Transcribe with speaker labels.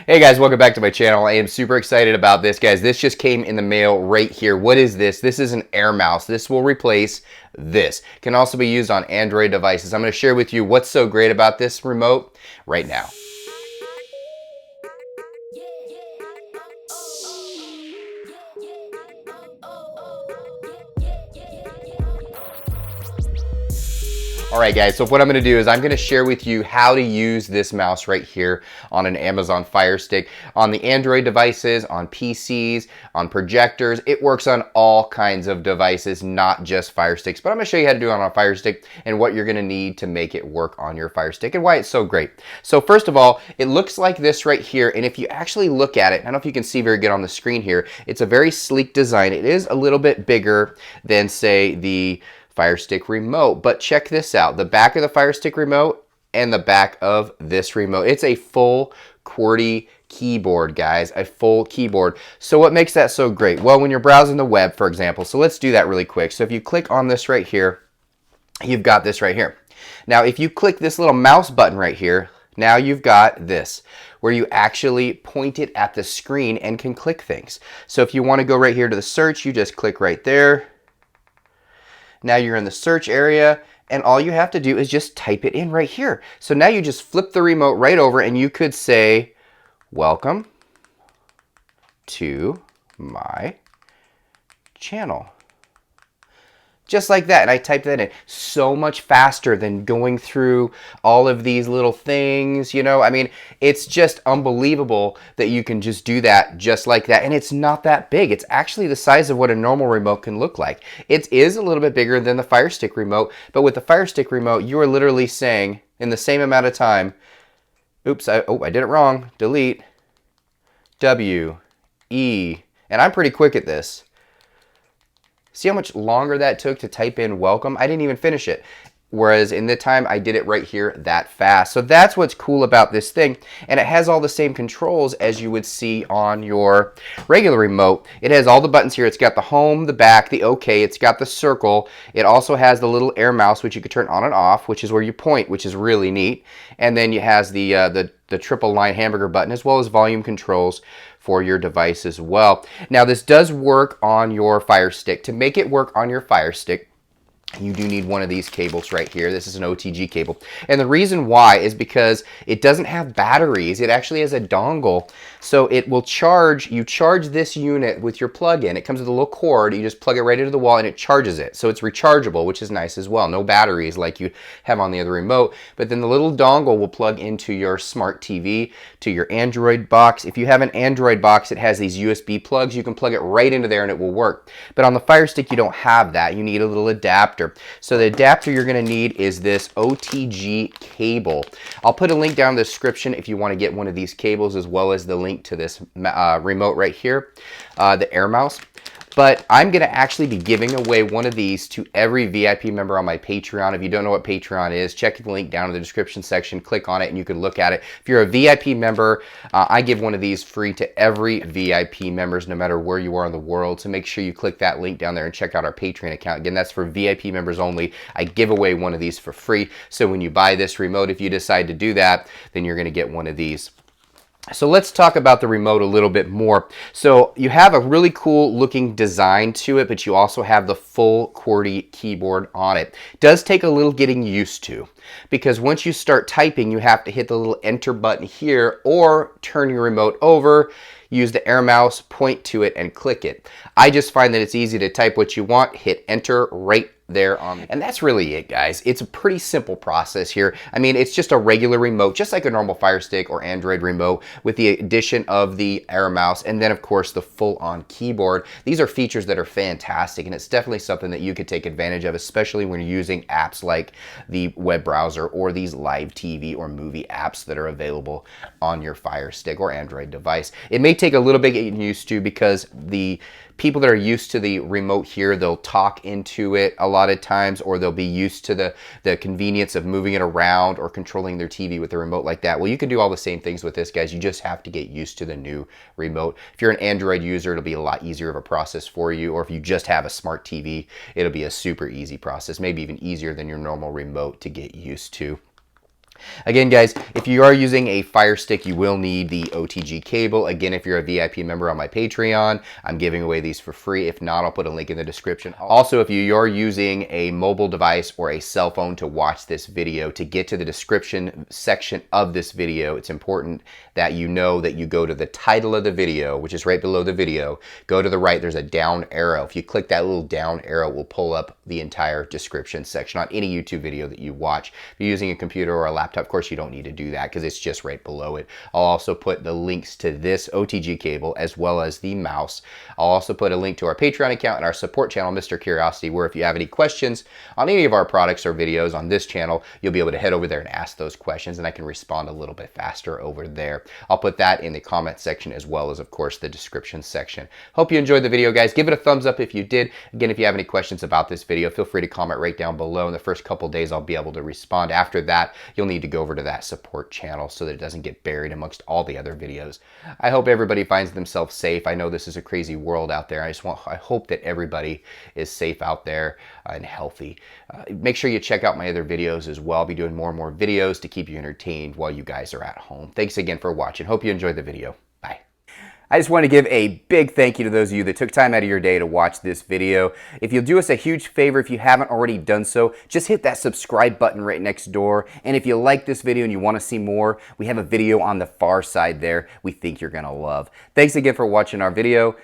Speaker 1: Hey guys, welcome back to my channel. I am super excited about this, guys. This just came in the mail right here. What is this? This is an air mouse. This will replace this. Can also be used on Android devices. I'm going to share with you what's so great about this remote right now. Alright guys, so what I'm going to do is I'm going to share with you how to use this mouse right here on an Amazon Fire Stick, on the Android devices, on PCs, on projectors. It works on all kinds of devices, not just Fire Sticks, but I'm going to show you how to do it on a Fire Stick and what you're going to need to make it work on your Fire Stick and why it's so great. So first of all, it looks like this right here, and if you actually look at it, I don't know if you can see very good on the screen here, it's a very sleek design. It is a little bit bigger than, say, the Fire Stick remote, but check this out. The back of the Fire Stick remote and the back of this remote. It's a full QWERTY keyboard, guys, a full keyboard. So what makes that so great? Well, when you're browsing the web, for example, so let's do that really quick. So if you click on this right here, you've got this right here. Now, if you click this little mouse button right here, now you've got this, where you actually point it at the screen and can click things. So if you want to go right here to the search, you just click right there. Now you're in the search area, and all you have to do is just type it in right here. So now you just flip the remote right over, and you could say, "Welcome to my channel." Just like that, and I typed that in. So much faster than going through all of these little things, you know? I mean, it's just unbelievable that you can just do that just like that, and it's not that big. It's actually the size of what a normal remote can look like. It is a little bit bigger than the Fire Stick remote, but with the Fire Stick remote, you are literally saying, in the same amount of time, oops, I did it wrong, delete, W, E, and I'm pretty quick at this. See how much longer that took to type in welcome? I didn't even finish it. Whereas in the time I did it right here that fast. So that's what's cool about this thing. And it has all the same controls as you would see on your regular remote. It has all the buttons here. It's got the home, the back, the OK. It's got the circle. It also has the little air mouse, which you can turn on and off, which is where you point, which is really neat. And then it has the triple line hamburger button, as well as volume controls for your device as well. Now this does work on your Fire Stick. To make it work on your Fire Stick, you do need one of these cables right here. This is an OTG cable. And the reason why is because it doesn't have batteries. It actually has a dongle. So it will charge, you charge this unit with your plug-in. It comes with a little cord. You just plug it right into the wall and it charges it. So it's rechargeable, which is nice as well. No batteries like you have on the other remote. But then the little dongle will plug into your smart TV, to your Android box. If you have an Android box, it has these USB plugs. You can plug it right into there and it will work. But on the Fire Stick, you don't have that. You need a little adapter. So the adapter you're going to need is this OTG cable. I'll put a link down in the description if you want to get one of these cables, as well as the link to this remote right here, the air mouse. But I'm going to actually be giving away one of these to every VIP member on my Patreon. If you don't know what Patreon is, check the link down in the description section, click on it, and you can look at it. If you're a VIP member, I give one of these free to every VIP members, no matter where you are in the world. So make sure you click that link down there and check out our Patreon account. Again, that's for VIP members only. I give away one of these for free. So when you buy this remote, if you decide to do that, then you're going to get one of these. So let's talk about the remote a little bit more. So you have a really cool looking design to it, but you also have the full QWERTY keyboard on it. It does take a little getting used to, because once you start typing, you have to hit the little enter button here or turn your remote over, use the air mouse, point to it, and click it. I just find that it's easy to type what you want, hit enter right there on, and that's really it, guys. It's a pretty simple process here. I mean, it's just a regular remote, just like a normal Fire Stick or Android remote, with the addition of the air mouse, and then of course the full-on keyboard. These are features that are fantastic, and it's definitely something that you could take advantage of, especially when you're using apps like the web browser or these live TV or movie apps that are available on your Fire Stick or Android device. It may take a little bit getting used to, because the people that are used to the remote here, they'll talk into it a lot of times, or they'll be used to the convenience of moving it around or controlling their TV with a remote like that. Well, you can do all the same things with this, guys. You just have to get used to the new remote. If you're an Android user, it'll be a lot easier of a process for you, or if you just have a smart TV, it'll be a super easy process, maybe even easier than your normal remote to get used to. Again, guys, if you are using a Firestick, you will need the OTG cable. Again, if you're a VIP member on my Patreon, I'm giving away these for free. If not, I'll put a link in the description. Also, if you are using a mobile device or a cell phone to watch this video, to get to the description section of this video, it's important that you know that you go to the title of the video, which is right below the video. Go to the right, there's a down arrow. If you click that little down arrow, it will pull up the entire description section on any YouTube video that you watch. If you're using a computer or a laptop, of course, you don't need to do that because it's just right below it. I'll also put the links to this OTG cable as well as the mouse. I'll also put a link to our Patreon account and our support channel, Mr. Curiosity, where if you have any questions on any of our products or videos on this channel, you'll be able to head over there and ask those questions, and I can respond a little bit faster over there. I'll put that in the comment section as well as, of course, the description section. Hope you enjoyed the video, guys. Give it a thumbs up if you did. Again, if you have any questions about this video, feel free to comment right down below. In the first couple days, I'll be able to respond. After that, you'll need to go over to that support channel so that it doesn't get buried amongst all the other videos. I hope everybody finds themselves safe. I know this is a crazy world out there. I hope that everybody is safe out there and healthy. Make sure you check out my other videos as well. I'll be doing more and more videos to keep you entertained while you guys are at home. Thanks again for watching. Hope you enjoyed the video. Bye. I just want to give a big thank you to those of you that took time out of your day to watch this video. If you'll do us a huge favor, if you haven't already done so, just hit that subscribe button right next door. And if you like this video and you want to see more, we have a video on the far side there we think you're going to love. Thanks again for watching our video.